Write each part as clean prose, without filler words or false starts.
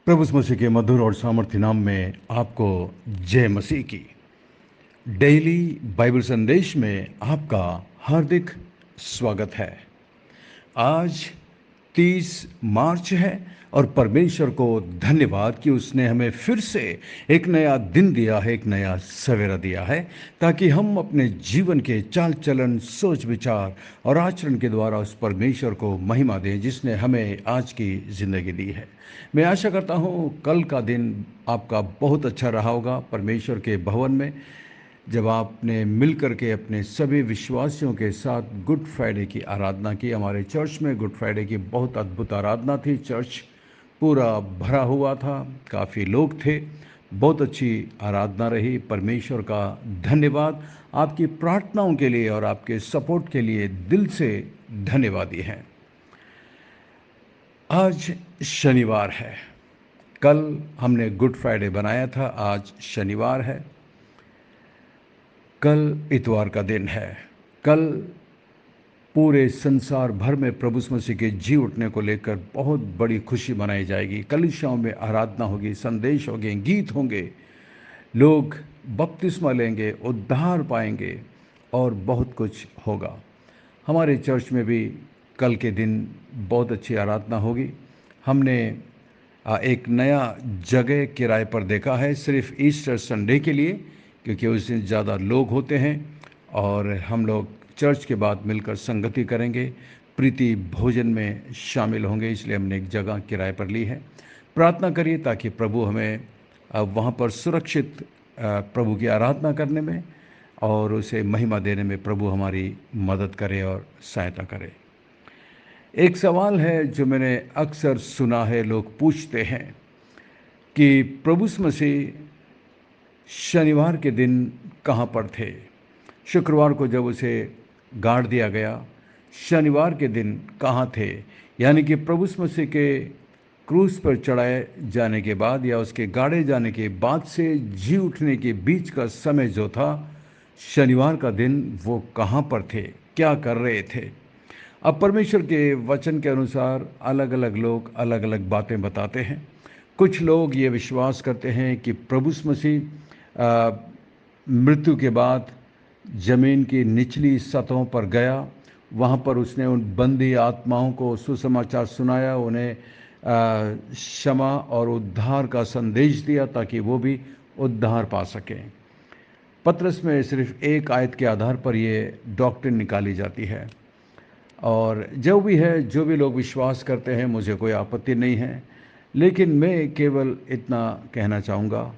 प्रभु यीशु मसीह के मधुर और सामर्थ्य नाम में आपको जय मसीह की। डेली बाइबल संदेश में आपका हार्दिक स्वागत है। आज 30 मार्च है और परमेश्वर को धन्यवाद कि उसने हमें फिर से एक नया दिन दिया है, एक नया सवेरा दिया है, ताकि हम अपने जीवन के चाल चलन, सोच विचार और आचरण के द्वारा उस परमेश्वर को महिमा दें जिसने हमें आज की ज़िंदगी दी है। मैं आशा करता हूँ कल का दिन आपका बहुत अच्छा रहा होगा परमेश्वर के भवन में, जब आपने मिल करके अपने सभी विश्वासियों के साथ गुड फ्राइडे की आराधना की। हमारे चर्च में गुड फ्राइडे की बहुत अद्भुत आराधना थी। चर्च पूरा भरा हुआ था, काफ़ी लोग थे, बहुत अच्छी आराधना रही। परमेश्वर का धन्यवाद आपकी प्रार्थनाओं के लिए और आपके सपोर्ट के लिए दिल से धन्यवादी हैं। आज शनिवार है, कल हमने गुड फ्राइडे बनाया था, आज शनिवार है, कल इतवार का दिन है। कल पूरे संसार भर में प्रभु यीशु मसीह के जी उठने को लेकर बहुत बड़ी खुशी मनाई जाएगी। कलीसियाओं में आराधना होगी, संदेश होंगे, गीत होंगे, लोग बपतिस्मा लेंगे, उद्धार पाएंगे और बहुत कुछ होगा। हमारे चर्च में भी कल के दिन बहुत अच्छी आराधना होगी। हमने एक नया जगह किराए पर देखा है सिर्फ ईस्टर संडे के लिए, क्योंकि उस दिन ज़्यादा लोग होते हैं और हम लोग चर्च के बाद मिलकर संगति करेंगे, प्रीति भोजन में शामिल होंगे, इसलिए हमने एक जगह किराए पर ली है। प्रार्थना करिए ताकि प्रभु हमें वहाँ पर सुरक्षित प्रभु की आराधना करने में और उसे महिमा देने में प्रभु हमारी मदद करे और सहायता करे। एक सवाल है जो मैंने अक्सर सुना है, लोग पूछते हैं कि प्रभु यीशु मसीह शनिवार के दिन कहाँ पर थे। शुक्रवार को जब उसे गाड़ दिया गया, शनिवार के दिन कहाँ थे, यानी कि प्रभु यीशु मसीह के क्रूस पर चढ़ाए जाने के बाद या उसके गाड़े जाने के बाद से जी उठने के बीच का समय जो था, शनिवार का दिन, वो कहाँ पर थे, क्या कर रहे थे। अब परमेश्वर के वचन के अनुसार अलग अलग लोग अलग अलग बातें बताते हैं। कुछ लोग ये विश्वास करते हैं कि प्रभु यीशु मसीह मृत्यु के बाद ज़मीन की निचली सतहों पर गया, वहाँ पर उसने उन बंदी आत्माओं को सुसमाचार सुनाया, उन्हें क्षमा और उद्धार का संदेश दिया ताकि वो भी उद्धार पा सकें। पतरस में सिर्फ एक आयत के आधार पर ये डॉक्ट्रिन निकाली जाती है और जो भी है, जो भी लोग विश्वास करते हैं, मुझे कोई आपत्ति नहीं है, लेकिन मैं केवल इतना कहना चाहूँगा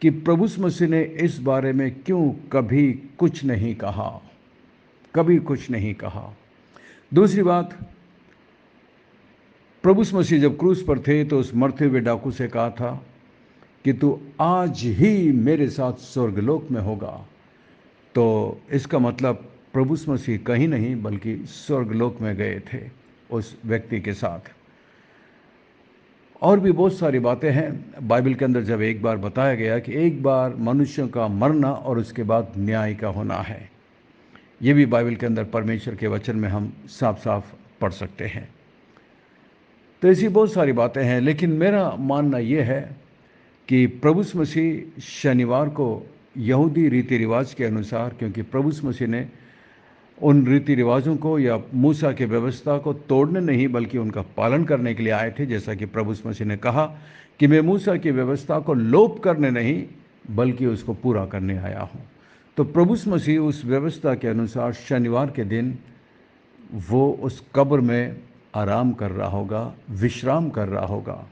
कि प्रभु यीशु मसीह ने इस बारे में क्यों कभी कुछ नहीं कहा, कभी कुछ नहीं कहा। दूसरी बात, प्रभु यीशु मसीह जब क्रूस पर थे तो उस मरते हुए डाकू से कहा था कि तू आज ही मेरे साथ स्वर्गलोक में होगा। तो इसका मतलब प्रभु यीशु मसीह कहीं नहीं बल्कि स्वर्गलोक में गए थे उस व्यक्ति के साथ। और भी बहुत सारी बातें हैं बाइबल के अंदर। जब एक बार बताया गया कि एक बार मनुष्यों का मरना और उसके बाद न्याय का होना है, ये भी बाइबल के अंदर परमेश्वर के वचन में हम साफ साफ पढ़ सकते हैं। तो ऐसी बहुत सारी बातें हैं, लेकिन मेरा मानना ये है कि प्रभु यीशु मसीह शनिवार को यहूदी रीति रिवाज के अनुसार, क्योंकि प्रभु यीशु मसीह ने उन रीति रिवाजों को या मूसा की व्यवस्था को तोड़ने नहीं बल्कि उनका पालन करने के लिए आए थे। जैसा कि प्रभु यीशु मसीह ने कहा कि मैं मूसा की व्यवस्था को लोप करने नहीं बल्कि उसको पूरा करने आया हूँ। तो प्रभु यीशु मसीह उस व्यवस्था के अनुसार शनिवार के दिन वो उस कब्र में आराम कर रहा होगा, विश्राम कर रहा होगा,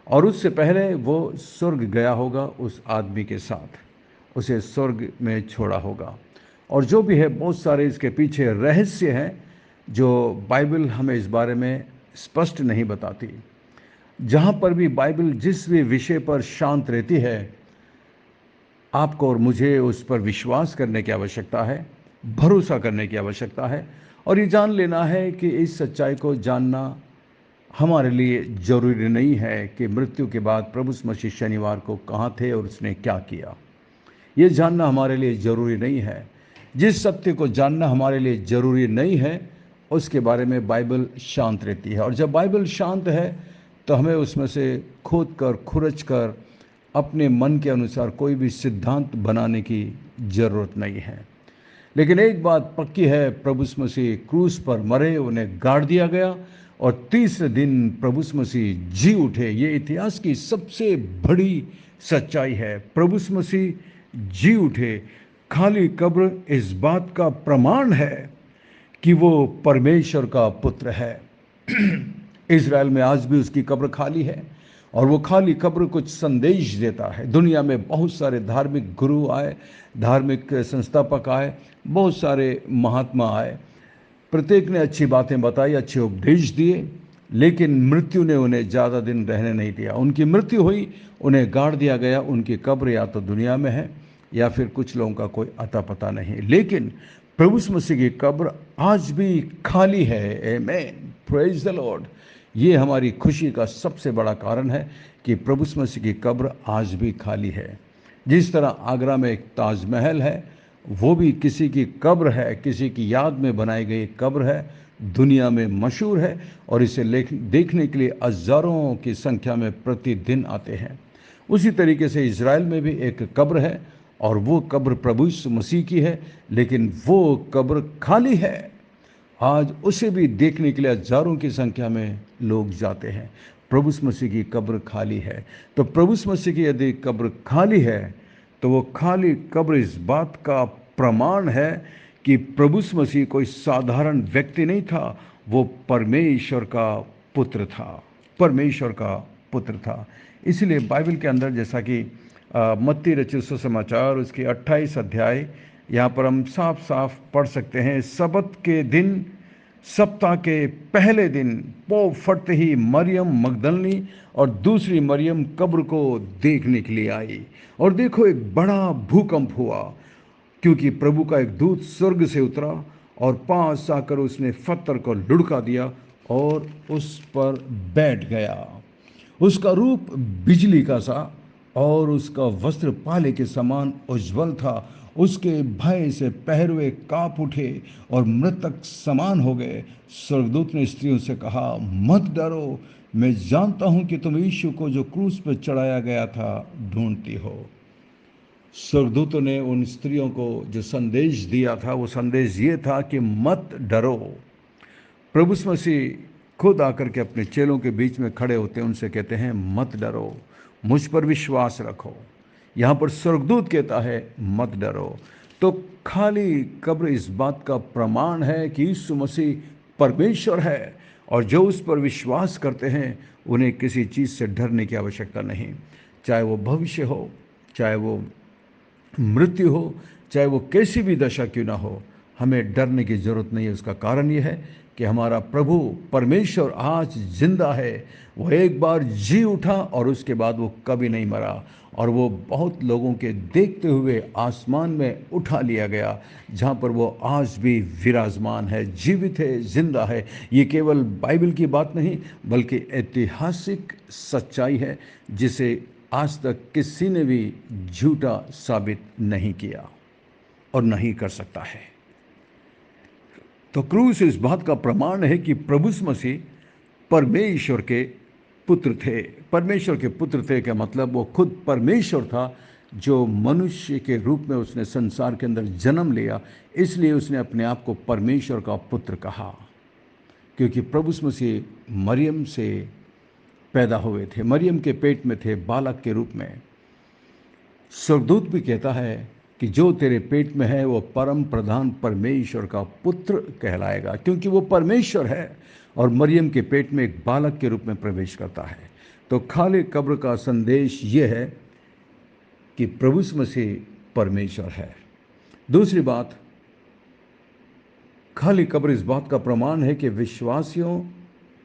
और उससे पहले वो स्वर्ग गया होगा उस आदमी के साथ, उसे स्वर्ग में छोड़ा होगा। और जो भी है, बहुत सारे इसके पीछे रहस्य हैं जो बाइबल हमें इस बारे में स्पष्ट नहीं बताती। जहाँ पर भी बाइबल जिस भी विषय पर शांत रहती है, आपको और मुझे उस पर विश्वास करने की आवश्यकता है, भरोसा करने की आवश्यकता है और ये जान लेना है कि इस सच्चाई को जानना हमारे लिए ज़रूरी नहीं है कि मृत्यु के बाद प्रभु यीशु मसीह शनिवार को कहाँ थे और उसने क्या किया। ये जानना हमारे लिए ज़रूरी नहीं है। जिस सत्य को जानना हमारे लिए ज़रूरी नहीं है, उसके बारे में बाइबल शांत रहती है। और जब बाइबल शांत है तो हमें उसमें से खोद कर खुरच कर अपने मन के अनुसार कोई भी सिद्धांत बनाने की ज़रूरत नहीं है। लेकिन एक बात पक्की है, प्रभु यीशु मसीह क्रूस पर मरे, उन्हें गाड़ दिया गया और तीसरे दिन प्रभु यीशु मसीह जी उठे। ये इतिहास की सबसे बड़ी सच्चाई है। प्रभु यीशु मसीह जी उठे। खाली कब्र इस बात का प्रमाण है कि वो परमेश्वर का पुत्र है। इज़राइल में आज भी उसकी कब्र खाली है और वो खाली कब्र कुछ संदेश देता है। दुनिया में बहुत सारे धार्मिक गुरु आए, धार्मिक संस्थापक आए, बहुत सारे महात्मा आए, प्रत्येक ने अच्छी बातें बताई, अच्छे उपदेश दिए, लेकिन मृत्यु ने उन्हें ज़्यादा दिन रहने नहीं दिया। उनकी मृत्यु हुई, उन्हें गाड़ दिया गया। उनकी कब्र या तो दुनिया में है या फिर कुछ लोगों का कोई अता पता नहीं। लेकिन प्रभु यीशु मसीह की कब्र आज भी खाली है। आमीन, प्रेज द लॉर्ड। ये हमारी खुशी का सबसे बड़ा कारण है कि प्रभु यीशु मसीह की कब्र आज भी खाली है। जिस तरह आगरा में एक ताजमहल है, वो भी किसी की कब्र है, किसी की याद में बनाई गई कब्र है, दुनिया में मशहूर है और इसे देखने के लिए हज़ारों की संख्या में प्रतिदिन आते हैं। उसी तरीके से इज़राइल में भी एक कब्र है और वो कब्र प्रभु यीशु मसीह की है, लेकिन वो कब्र खाली है। आज उसे भी देखने के लिए हज़ारों की संख्या में लोग जाते हैं। प्रभु यीशु मसीह की कब्र खाली है। तो प्रभु यीशु मसीह की यदि कब्र खाली है तो वो खाली कब्र इस बात का प्रमाण है कि प्रभु यीशु मसीह कोई साधारण व्यक्ति नहीं था, वो परमेश्वर का पुत्र था। परमेश्वर का पुत्र था। इसलिए बाइबल के अंदर जैसा कि मत्ती रचित सुसमाचार उसके 28 अध्याय, यहाँ पर हम साफ साफ पढ़ सकते हैं। सबत के दिन, सप्ताह के पहले दिन पौ फटते ही मरियम मगदलनी और दूसरी मरियम कब्र को देखने के लिए आई। और देखो, एक बड़ा भूकंप हुआ, क्योंकि प्रभु का एक दूत स्वर्ग से उतरा और पास आकर उसने पत्थर को लुढ़का दिया और उस पर बैठ गया। उसका रूप बिजली का सा और उसका वस्त्र पाले के समान उज्ज्वल था। उसके भय से पहरुए कांप उठे और मृतक समान हो गए। स्वर्गदूत ने स्त्रियों से कहा, मत डरो, मैं जानता हूं कि तुम यीशु को जो क्रूस पर चढ़ाया गया था ढूंढती हो। स्वर्गदूतों ने उन स्त्रियों को जो संदेश दिया था, वो संदेश ये था कि मत डरो। प्रभु यीशु मसीह खुद आकर के अपने चेलों के बीच में खड़े होते हैं, उनसे कहते हैं मत डरो, मुझ पर विश्वास रखो। यहाँ पर स्वर्गदूत कहता है मत डरो। तो खाली कब्र इस बात का प्रमाण है कि यीशु मसीह परमेश्वर है और जो उस पर विश्वास करते हैं उन्हें किसी चीज़ से डरने की आवश्यकता नहीं। चाहे वो भविष्य हो, चाहे वो मृत्यु हो, चाहे वो कैसी भी दशा क्यों ना हो, हमें डरने की ज़रूरत नहीं है। उसका कारण ये है कि हमारा प्रभु परमेश्वर आज जिंदा है। वो एक बार जी उठा और उसके बाद वो कभी नहीं मरा और वो बहुत लोगों के देखते हुए आसमान में उठा लिया गया, जहाँ पर वो आज भी विराजमान है, जीवित है, जिंदा है। ये केवल बाइबल की बात नहीं बल्कि ऐतिहासिक सच्चाई है, जिसे आज तक किसी ने भी झूठा साबित नहीं किया और नहीं कर सकता है। तो क्रूस इस बात का प्रमाण है कि प्रभु यीशु मसीह परमेश्वर के पुत्र थे। परमेश्वर के पुत्र थे का मतलब वो खुद परमेश्वर था, जो मनुष्य के रूप में उसने संसार के अंदर जन्म लिया। इसलिए उसने अपने आप को परमेश्वर का पुत्र कहा, क्योंकि प्रभु यीशु मसीह मरियम से पैदा हुए थे, मरियम के पेट में थे बालक के रूप में। स्वर्गदूत भी कहता है कि जो तेरे पेट में है वो परम प्रधान परमेश्वर का पुत्र कहलाएगा, क्योंकि वो परमेश्वर है और मरियम के पेट में एक बालक के रूप में प्रवेश करता है। तो खाली कब्र का संदेश ये है कि प्रभु यीशु मसीह परमेश्वर है। दूसरी बात, खाली कब्र इस बात का प्रमाण है कि विश्वासियों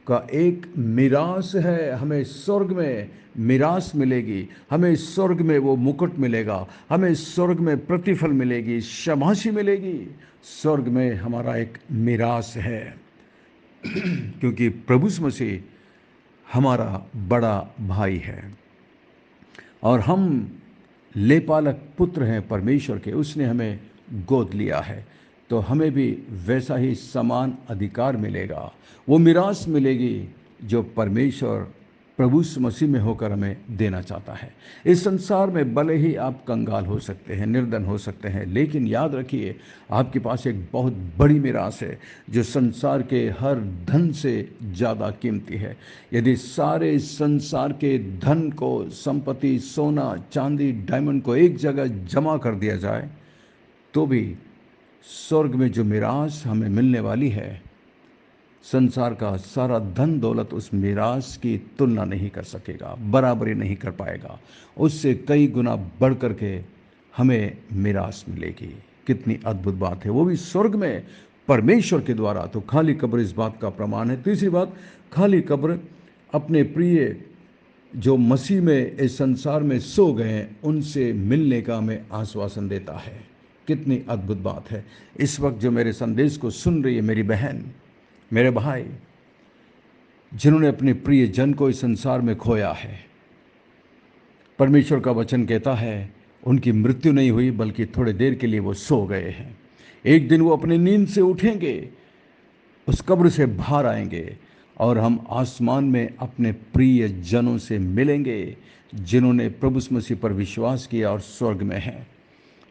का एक मिरास है। हमें स्वर्ग में मिरास मिलेगी, हमें स्वर्ग में वो मुकुट मिलेगा, हमें स्वर्ग में प्रतिफल मिलेगी, शाबाशी मिलेगी। स्वर्ग में हमारा एक मिरास है, क्योंकि प्रभु यीशु मसीह हमारा बड़ा भाई है और हम लेपालक पुत्र हैं परमेश्वर के। उसने हमें गोद लिया है, तो हमें भी वैसा ही समान अधिकार मिलेगा, वो मिरास मिलेगी जो परमेश्वर प्रभु यीशु मसीह में होकर हमें देना चाहता है। इस संसार में भले ही आप कंगाल हो सकते हैं, निर्धन हो सकते हैं, लेकिन याद रखिए आपके पास एक बहुत बड़ी मीरास है जो संसार के हर धन से ज़्यादा कीमती है। यदि सारे संसार के धन को, संपत्ति, सोना, चांदी, डायमंड को एक जगह जमा कर दिया जाए तो भी स्वर्ग में जो मीरास हमें मिलने वाली है, संसार का सारा धन दौलत उस मीरास की तुलना नहीं कर सकेगा, बराबरी नहीं कर पाएगा। उससे कई गुना बढ़ कर के हमें मीरास मिलेगी। कितनी अद्भुत बात है, वो भी स्वर्ग में परमेश्वर के द्वारा। तो खाली कब्र इस बात का प्रमाण है। तीसरी बात, खाली कब्र अपने प्रिय जो मसीह में इस संसार में सो गए हैं उनसे मिलने का हमें आश्वासन देता है। कितनी अद्भुत बात है। इस वक्त जो मेरे संदेश को सुन रही है मेरी बहन, मेरे भाई, जिन्होंने अपने प्रिय जन को इस संसार में खोया है, परमेश्वर का वचन कहता है उनकी मृत्यु नहीं हुई बल्कि थोड़ी देर के लिए वो सो गए हैं। एक दिन वो अपनी नींद से उठेंगे, उस कब्र से बाहर आएंगे और हम आसमान में अपने प्रिय जनों से मिलेंगे जिन्होंने प्रभु यीशु मसीह पर विश्वास किया और स्वर्ग में हैं।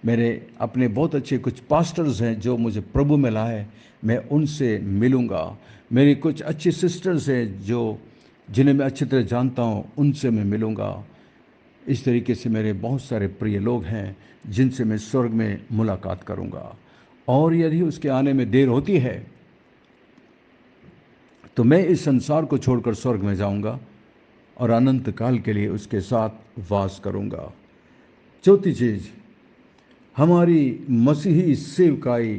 मेरे अपने बहुत अच्छे कुछ पास्टर्स हैं जो मुझे प्रभु में लाए, मैं उनसे मिलूँगा। मेरी कुछ अच्छी सिस्टर्स हैं जिन्हें मैं अच्छी तरह जानता हूँ, उनसे मैं मिलूँगा। इस तरीके से मेरे बहुत सारे प्रिय लोग हैं जिनसे मैं स्वर्ग में मुलाकात करूँगा। और यदि उसके आने में देर होती है तो मैं इस संसार को छोड़कर स्वर्ग में जाऊँगा और अनंत काल के लिए उसके साथ वास करूँगा। चौथी चीज़, हमारी मसीही सेवकाई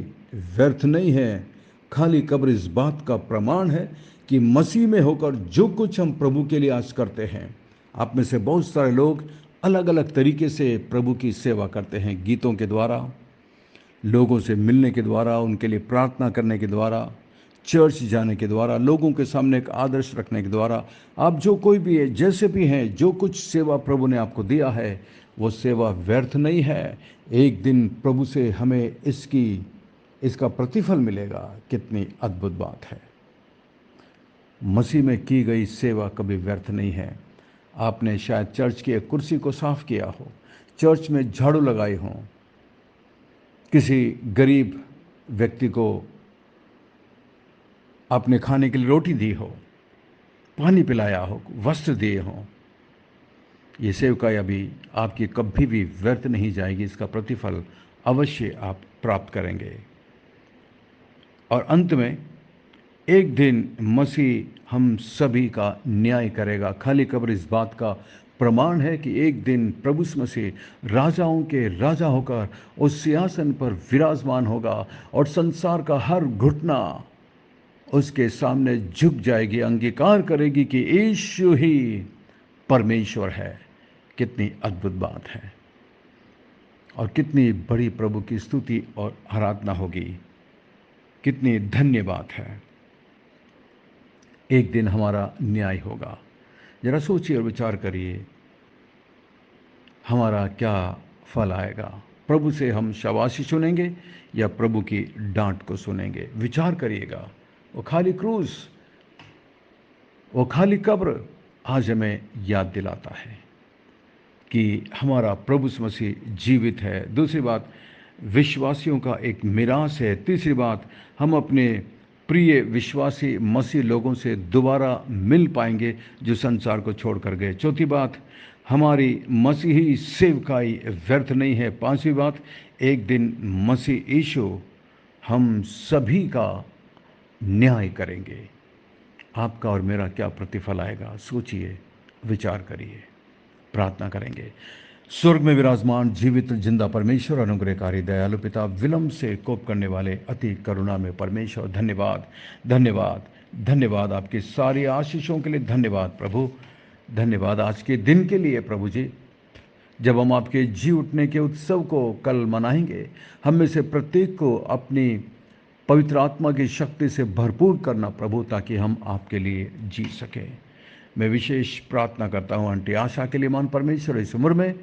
व्यर्थ नहीं है। खाली कब्र इस बात का प्रमाण है कि मसीह में होकर जो कुछ हम प्रभु के लिए आज करते हैं, आप में से बहुत सारे लोग अलग अलग तरीके से प्रभु की सेवा करते हैं। गीतों के द्वारा, लोगों से मिलने के द्वारा, उनके लिए प्रार्थना करने के द्वारा, चर्च जाने के द्वारा, लोगों के सामने एक आदर्श रखने के द्वारा, आप जो कोई भी है, जैसे भी हैं, जो कुछ सेवा प्रभु ने आपको दिया है वो सेवा व्यर्थ नहीं है। एक दिन प्रभु से हमें इसका प्रतिफल मिलेगा। कितनी अद्भुत बात है। मसीह में की गई सेवा कभी व्यर्थ नहीं है। आपने शायद चर्च की एक कुर्सी को साफ किया हो, चर्च में झाड़ू लगाई हो, किसी गरीब व्यक्ति को आपने खाने के लिए रोटी दी हो, पानी पिलाया हो, वस्त्र दिए हों। ये सेवकाई अभी आपकी कभी भी व्यर्थ नहीं जाएगी। इसका प्रतिफल अवश्य आप प्राप्त करेंगे। और अंत में एक दिन मसीह हम सभी का न्याय करेगा। खाली कब्र इस बात का प्रमाण है कि एक दिन प्रभु यीशु मसीह राजाओं के राजा होकर उस सिंहासन पर विराजमान होगा और संसार का हर घुटना उसके सामने झुक जाएगी, अंगीकार करेगी कि यीशु ही परमेश्वर है। कितनी अद्भुत बात है और कितनी बड़ी प्रभु की स्तुति और आराधना होगी। कितनी धन्य बात है। एक दिन हमारा न्याय होगा। जरा सोचिए और विचार करिए, हमारा क्या फल आएगा। प्रभु से हम शाबाशी सुनेंगे या प्रभु की डांट को सुनेंगे। विचार करिएगा। वो खाली क्रूस, वो खाली कब्र आज हमें याद दिलाता है कि हमारा प्रभु यीशु मसीह जीवित है। दूसरी बात, विश्वासियों का एक मिरास है। तीसरी बात, हम अपने प्रिय विश्वासी मसीह लोगों से दोबारा मिल पाएंगे जो संसार को छोड़कर गए। चौथी बात, हमारी मसीही सेवकाई व्यर्थ नहीं है। पांचवी बात, एक दिन मसीह यीशु हम सभी का न्याय करेंगे। आपका और मेरा क्या प्रतिफल आएगा, सोचिए, विचार करिए। प्रार्थना करेंगे। स्वर्ग में विराजमान जीवित जिंदा परमेश्वर, अनुग्रहकारी दयालु पिता, विलंब से कोप करने वाले अति करुणा में परमेश्वर, धन्यवाद धन्यवाद धन्यवाद। आपकी सारी आशीषों के लिए धन्यवाद प्रभु। धन्यवाद आज के दिन के लिए प्रभु जी, जब हम आपके जी उठने के उत्सव को कल मनाएंगे। हम में से प्रत्येक को अपनी पवित्र आत्मा की शक्ति से भरपूर करना प्रभु, ताकि हम आपके लिए जी सकें। मैं विशेष प्रार्थना करता हूँ आंटी आशा के लिए। मान परमेश्वर इस उम्र में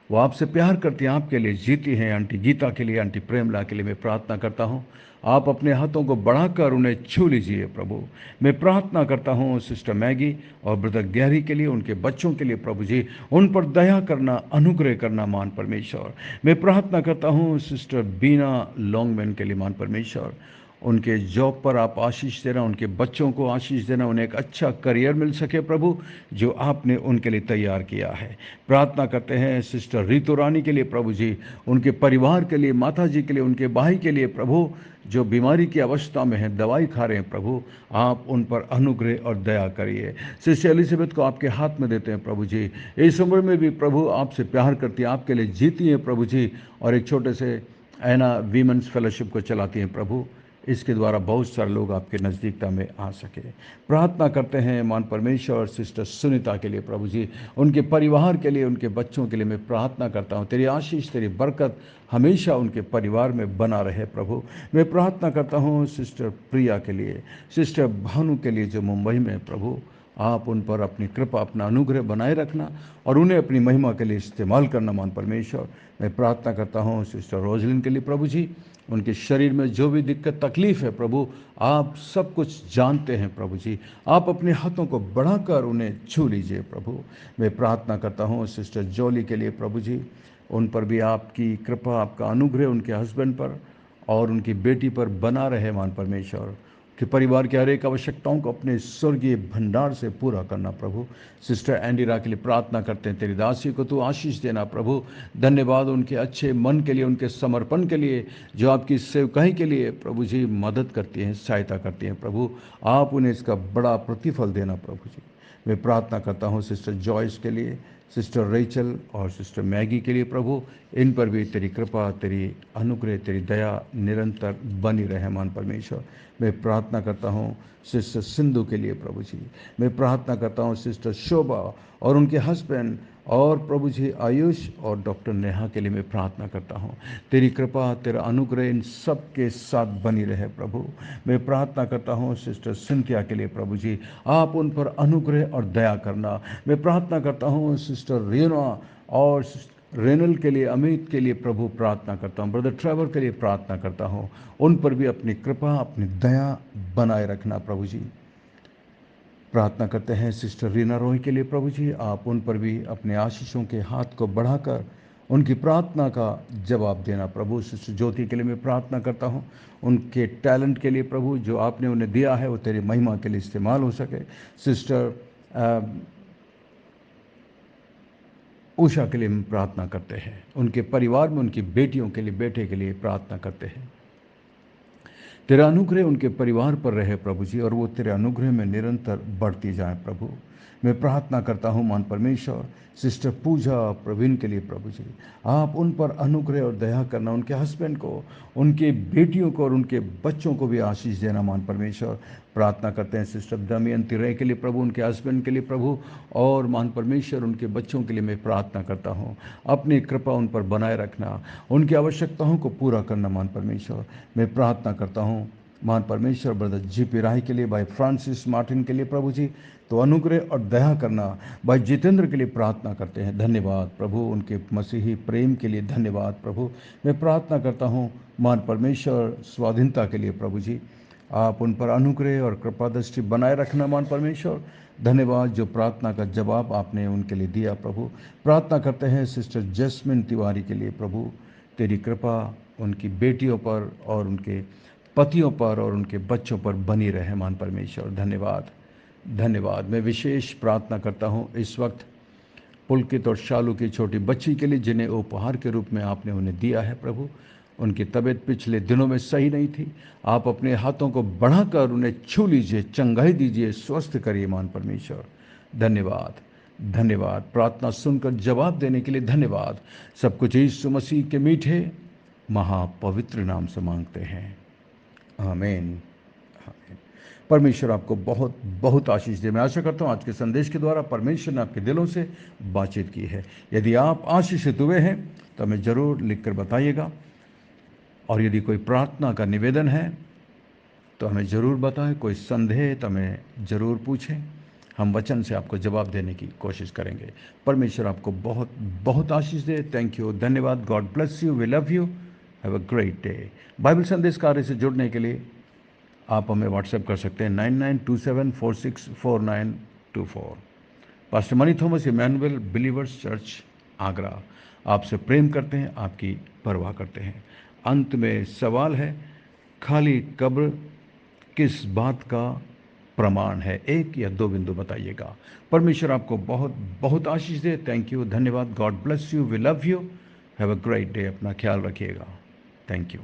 वो आपसे प्यार करती हैं, आपके लिए जीती हैं। आंटी गीता के लिए, आंटी प्रेमला के लिए मैं प्रार्थना करता हूँ, आप अपने हाथों को बढ़ाकर उन्हें छू लीजिए प्रभु। मैं प्रार्थना करता हूँ सिस्टर मैगी और ब्रदर गैरी के लिए, उनके बच्चों के लिए प्रभु जी, उन पर दया करना, अनुग्रह करना मान परमेश्वर। मैं प्रार्थना करता हूँ सिस्टर बीना लॉन्गमैन के लिए मान परमेश्वर, उनके जॉब पर आप आशीष देना, उनके बच्चों को आशीष देना, उन्हें एक अच्छा करियर मिल सके प्रभु, जो आपने उनके लिए तैयार किया है। प्रार्थना करते हैं सिस्टर रीतू रानी के लिए प्रभु जी, उनके परिवार के लिए, माता जी के लिए, उनके भाई के लिए प्रभु, जो बीमारी की अवस्था में हैं, दवाई खा रहे हैं प्रभु, आप उन पर अनुग्रह और दया करिए। सिस्टर एलिजाबेथ को आपके हाथ में देते हैं प्रभु जी, इस उम्र में भी प्रभु आपसे प्यार करती है, आपके लिए जीती है प्रभु जी, और एक छोटे से ऐना वीमेंस फेलोशिप को चलाती हैं प्रभु, इसके द्वारा बहुत सारे लोग आपके नज़दीकता में आ सके। प्रार्थना करते हैं मान परमेश्वर और सिस्टर सुनीता के लिए प्रभु जी, उनके परिवार के लिए, उनके बच्चों के लिए मैं प्रार्थना करता हूँ, तेरी आशीष, तेरी बरकत हमेशा उनके परिवार में बना रहे प्रभु। मैं प्रार्थना करता हूँ सिस्टर प्रिया के लिए, सिस्टर भानु के लिए जो मुंबई में प्रभु, आप उन पर अपनी कृपा, अपना अनुग्रह बनाए रखना और उन्हें अपनी महिमा के लिए इस्तेमाल करना मान परमेश्वर। मैं प्रार्थना करता हूँ सिस्टर रोजलिन के लिए प्रभु जी, उनके शरीर में जो भी दिक्कत तकलीफ है प्रभु, आप सब कुछ जानते हैं प्रभु जी, आप अपने हाथों को बढ़ाकर उन्हें छू लीजिए प्रभु। मैं प्रार्थना करता हूँ सिस्टर जॉली के लिए प्रभु जी, उन पर भी आपकी कृपा, आपका अनुग्रह उनके हस्बैंड पर और उनकी बेटी पर बना रहे मान परमेश्वर, कि परिवार की हर एक आवश्यकताओं को अपने स्वर्गीय भंडार से पूरा करना प्रभु। सिस्टर एंडीरा के लिए प्रार्थना करते हैं, तेरी दासी को तू आशीष देना प्रभु। धन्यवाद उनके अच्छे मन के लिए, उनके समर्पण के लिए, जो आपकी सेवकाई के लिए प्रभु जी मदद करती हैं, सहायता करती हैं प्रभु, आप उन्हें इसका बड़ा प्रतिफल देना प्रभु जी। मैं प्रार्थना करता हूँ सिस्टर जॉयस के लिए, सिस्टर रेचल और सिस्टर मैगी के लिए प्रभु, इन पर भी तेरी कृपा, तेरी अनुग्रह, तेरी दया निरंतर बनी रहे मान परमेश्वर। मैं प्रार्थना करता हूँ सिस्टर सिंधु के लिए प्रभु जी, मैं प्रार्थना करता हूँ सिस्टर शोभा और उनके हस्बैंड और प्रभु जी आयुष और डॉक्टर नेहा के लिए मैं प्रार्थना करता हूँ, तेरी कृपा, तेरा अनुग्रह इन सब के साथ बनी रहे प्रभु। मैं प्रार्थना करता हूँ सिस्टर सिंथिया के लिए प्रभु जी, आप उन पर अनुग्रह और दया करना। मैं प्रार्थना करता हूँ सिस्टर रेना और रेनल के लिए, अमित के लिए प्रभु प्रार्थना करता हूँ, ब्रदर ट्रेवर के लिए प्रार्थना करता हूँ, उन पर भी अपनी कृपा, अपनी दया बनाए रखना प्रभु जी। प्रार्थना करते हैं सिस्टर रीना रॉय के लिए प्रभु जी, आप उन पर भी अपने आशीषों के हाथ को बढ़ाकर उनकी प्रार्थना का जवाब देना प्रभु। सिस्टर ज्योति के लिए मैं प्रार्थना करता हूँ, उनके टैलेंट के लिए प्रभु, जो आपने उन्हें दिया है वो तेरी महिमा के लिए इस्तेमाल हो सके। सिस्टर उषा के लिए हम प्रार्थना करते हैं, उनके परिवार में उनकी बेटियों के लिए, बेटे के लिए प्रार्थना करते हैं, तेरा अनुग्रह उनके परिवार पर रहे प्रभु जी, और वो तेरे अनुग्रह में निरंतर बढ़ती जाए प्रभु। मैं प्रार्थना करता हूँ मान परमेश्वर सिस्टर पूजा प्रवीण के लिए प्रभु जी, आप उन पर अनुग्रह और दया करना, उनके हस्बैंड को, उनके बेटियों को और उनके बच्चों को भी आशीष देना मान परमेश्वर। प्रार्थना करते हैं सिस्टर दमयंती रे के लिए प्रभु, उनके हस्बैंड के लिए प्रभु, और मान परमेश्वर उनके बच्चों के लिए मैं प्रार्थना करता हूँ, अपनी कृपा उन पर बनाए रखना, उनकी आवश्यकताओं को पूरा करना मान परमेश्वर। मैं प्रार्थना करता हूँ मान परमेश्वर ब्रदर जीपी राय के लिए, भाई फ्रांसिस मार्टिन के लिए प्रभु जी, तो अनुग्रह और दया करना। भाई जितेंद्र के लिए प्रार्थना करते हैं, धन्यवाद प्रभु, उनके मसीही प्रेम के लिए धन्यवाद प्रभु। मैं प्रार्थना करता हूँ मान परमेश्वर स्वाधीनता के लिए प्रभु जी, आप उन पर अनुग्रह और कृपा दृष्टि बनाए रखना मान परमेश्वर। धन्यवाद जो प्रार्थना का जवाब आपने उनके लिए दिया प्रभु। प्रार्थना करते हैं सिस्टर जैस्मिन तिवारी के लिए प्रभु, तेरी कृपा उनकी बेटियों पर और उनके पतियों पर और उनके बच्चों पर बनी रहे मान परमेश्वर। धन्यवाद, धन्यवाद। मैं विशेष प्रार्थना करता हूँ इस वक्त पुलकित और शालू की छोटी बच्ची के लिए, जिन्हें उपहार के रूप में आपने उन्हें दिया है प्रभु। उनकी तबीयत पिछले दिनों में सही नहीं थी, आप अपने हाथों को बढ़ाकर उन्हें छू लीजिए, चंगाई दीजिए, स्वस्थ करिए मान परमेश्वर। धन्यवाद, धन्यवाद। प्रार्थना सुनकर जवाब देने के लिए धन्यवाद। सब कुछ यीशु मसीह के मीठे महापवित्र नाम से मांगते हैं, आमीन, आमीन। परमेश्वर आपको बहुत बहुत आशीष दे। मैं आशा करता हूँ आज के संदेश के द्वारा परमेश्वर ने आपके दिलों से बातचीत की है। यदि आप आशीषित हुए हैं तो हमें ज़रूर लिखकर बताइएगा, और यदि कोई प्रार्थना का निवेदन है तो हमें ज़रूर बताएं, कोई संदेह तो हमें ज़रूर पूछें। हम वचन से आपको जवाब देने की कोशिश करेंगे। परमेश्वर आपको बहुत बहुत आशीष दे। थैंक यू, धन्यवाद। God bless you, we love you, have a great day. Bible संदेश कार्य से जुड़ने के लिए आप हमें व्हाट्सएप कर सकते हैं 9927464924। Pastor Mani Thomas, Emmanuel Believers Church, Agra, आपसे प्रेम करते हैं, आपकी परवाह करते हैं। अंत में सवाल है, खाली कब्र किस बात का प्रमाण है? एक या दो बिंदु बताइएगा। परमेश्वर आपको बहुत बहुत आशीष दे। थैंक यू, धन्यवाद। God bless you, we love you, have a great day. अपना ख्याल रखिएगा। Thank you.